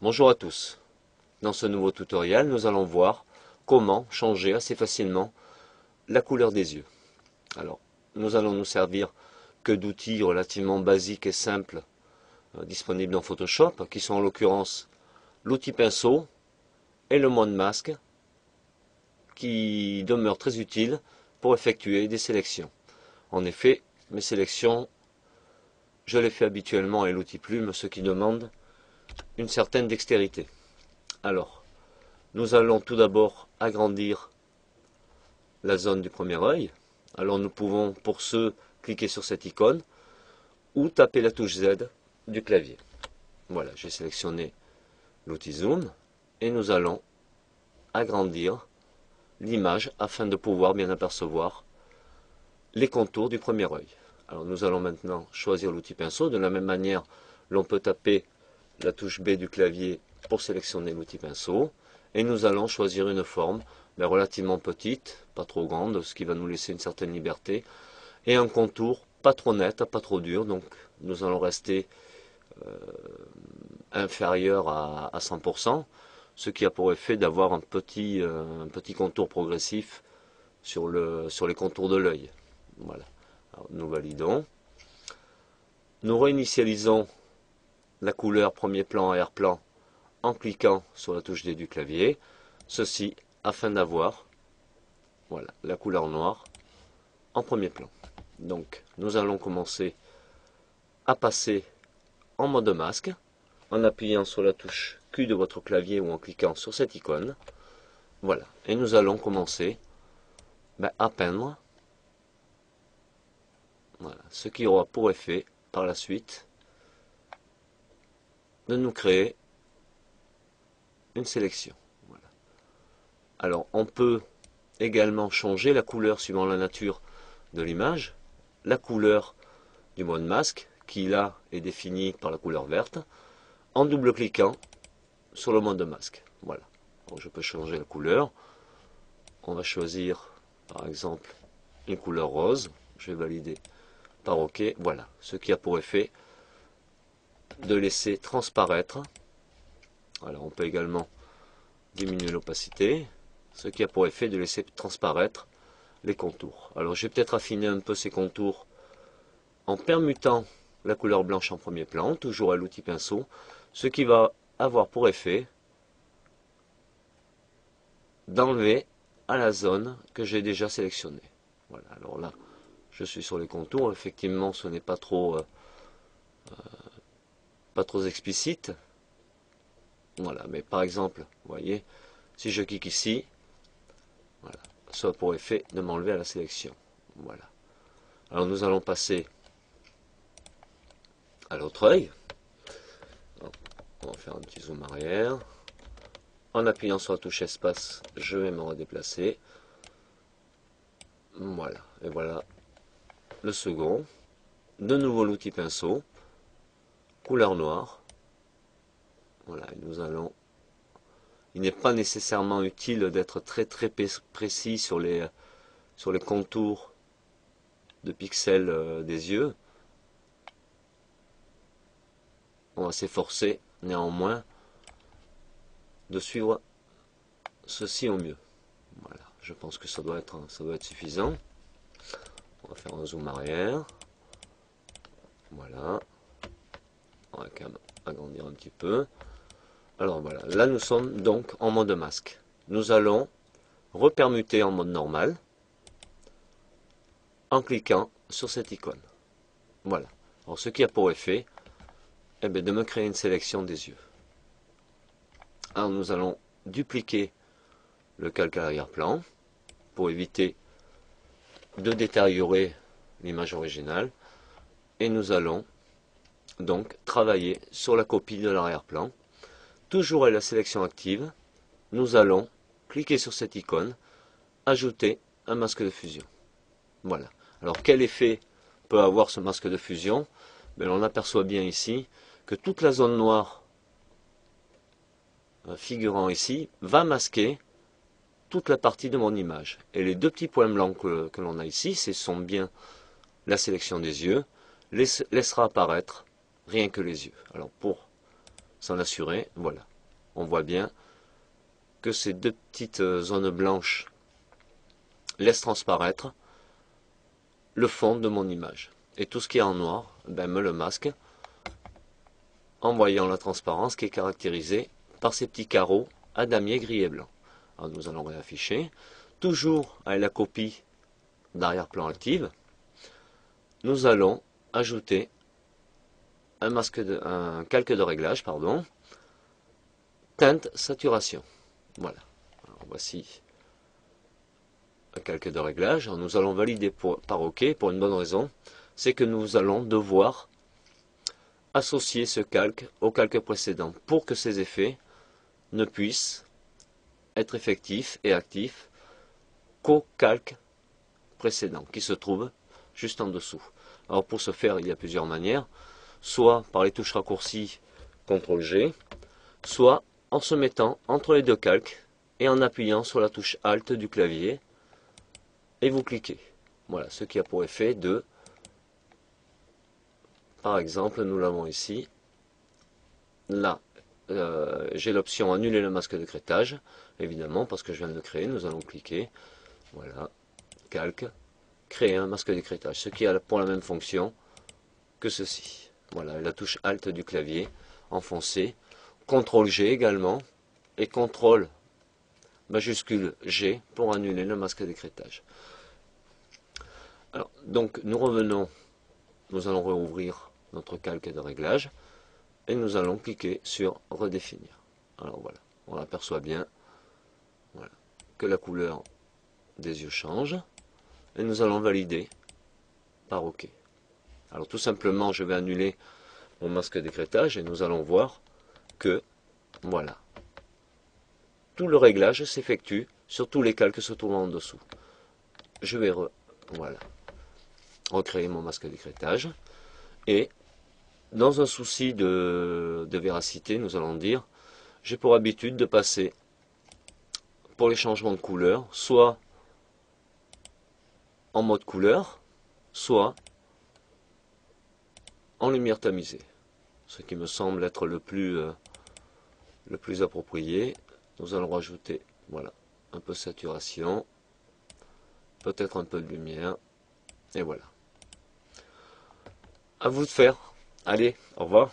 Bonjour à tous. Dans ce nouveau tutoriel, nous allons voir comment changer assez facilement la couleur des yeux. Alors, nous allons nous servir que d'outils relativement basiques et simples disponibles dans Photoshop, qui sont en l'occurrence l'outil pinceau et le mode masque, qui demeurent très utiles pour effectuer des sélections. En effet, mes sélections, je les fais habituellement avec l'outil plume, ce qui demande une certaine dextérité. Alors, nous allons tout d'abord agrandir la zone du premier œil. Alors nous pouvons, pour ce, cliquer sur cette icône ou taper la touche Z du clavier. Voilà, j'ai sélectionné l'outil zoom et nous allons agrandir l'image afin de pouvoir bien apercevoir les contours du premier œil. Alors nous allons maintenant choisir l'outil pinceau. De la même manière, l'on peut taper la touche B du clavier pour sélectionner l'outil pinceau. Et nous allons choisir une forme relativement petite, pas trop grande, ce qui va nous laisser une certaine liberté. Et un contour pas trop net, pas trop dur. Donc nous allons rester inférieur à 100%, ce qui a pour effet d'avoir un petit contour progressif sur les contours de l'œil. Voilà. Alors, nous validons. Nous réinitialisons la couleur premier plan, arrière-plan en cliquant sur la touche D du clavier. Ceci afin d'avoir la couleur noire en premier plan. Donc nous allons commencer à passer en mode masque en appuyant sur la touche Q de votre clavier ou en cliquant sur cette icône. Voilà. Et nous allons commencer à peindre. Voilà. Ce qui aura pour effet par la suite de nous créer une sélection. Voilà. Alors on peut également changer la couleur suivant la nature de l'image. La couleur du mode masque qui là est définie par la couleur verte en double-cliquant sur le mode masque. Voilà. Alors, je peux changer la couleur. On va choisir par exemple une couleur rose. Je vais valider par OK. Voilà. Ce qui a pour effet de laisser transparaître. Alors on peut également diminuer l'opacité, ce qui a pour effet de laisser transparaître les contours. Alors je vais peut-être affiner un peu ces contours en permutant la couleur blanche en premier plan, toujours à l'outil pinceau, ce qui va avoir pour effet d'enlever à la zone que j'ai déjà sélectionnée. Voilà, alors là, je suis sur les contours, effectivement ce n'est pas trop explicite. Voilà, mais par exemple, vous voyez, si je clique ici, voilà, ça a pour effet de m'enlever à la sélection. Voilà. Alors nous allons passer à l'autre œil. On va faire un petit zoom arrière. En appuyant sur la touche espace, je vais me redéplacer. Voilà, et voilà le second. De nouveau l'outil pinceau, couleur noire. Voilà, et nous allons. Il n'est pas nécessairement utile d'être très précis sur les contours de pixels des yeux. On va s'efforcer néanmoins de suivre ceci au mieux. Voilà, je pense que ça doit être suffisant. On va faire un zoom arrière. Voilà. On va quand même agrandir un petit peu. Alors voilà, là nous sommes donc en mode masque. Nous allons repermuter en mode normal en cliquant sur cette icône. Voilà. Alors ce qui a pour effet de me créer une sélection des yeux. Alors nous allons dupliquer le calque à l'arrière-plan pour éviter de détériorer l'image originale. Et nous allons donc travailler sur la copie de l'arrière-plan. Toujours à la sélection active, nous allons cliquer sur cette icône, ajouter un masque de fusion. Voilà. Alors quel effet peut avoir ce masque de fusion? On aperçoit bien ici que toute la zone noire figurant ici va masquer toute la partie de mon image. Et les deux petits points blancs que l'on a ici, ce sont bien la sélection des yeux, laissera apparaître rien que les yeux. Alors pour s'en assurer, voilà, on voit bien que ces deux petites zones blanches laissent transparaître le fond de mon image. Et tout ce qui est en noir, ben, me le masque en voyant la transparence qui est caractérisée par ces petits carreaux à damier gris et blanc. Alors nous allons réafficher, toujours avec la copie d'arrière-plan active, nous allons ajouter un calque de réglage, pardon, teinte saturation. Voilà. Alors, voici un calque de réglage. Alors, nous allons valider par OK pour une bonne raison, c'est que nous allons devoir associer ce calque au calque précédent pour que ces effets ne puissent être effectifs et actifs qu'au calque précédent qui se trouve juste en dessous. Alors pour ce faire, il y a plusieurs manières, soit par les touches raccourcies CTRL-G, soit en se mettant entre les deux calques et en appuyant sur la touche Alt du clavier et vous cliquez. Voilà, ce qui a pour effet de, par exemple, nous l'avons ici, là, j'ai l'option annuler le masque de crêtage, évidemment, parce que je viens de le créer, nous allons cliquer, voilà, calque, créer un masque de crêtage, ce qui a pour la même fonction que ceci. Voilà, la touche Alt du clavier, enfoncé, CTRL G également, et CTRL majuscule G pour annuler le masque de crêtage. Alors, donc, nous revenons, nous allons rouvrir notre calque de réglage, et nous allons cliquer sur redéfinir. Alors voilà, on aperçoit bien, voilà, que la couleur des yeux change, et nous allons valider par OK. Alors tout simplement, je vais annuler mon masque d'écrêtage et nous allons voir que, voilà, tout le réglage s'effectue sur tous les calques se trouvant en dessous. Je vais voilà, recréer mon masque d'écrêtage et dans un souci de véracité, nous allons dire, j'ai pour habitude de passer pour les changements de couleur, soit en mode couleur, soit en lumière tamisée. Ce qui me semble être le plus approprié. Nous allons rajouter, voilà, un peu de saturation, peut-être un peu de lumière, et voilà. À vous de faire. Allez, au revoir.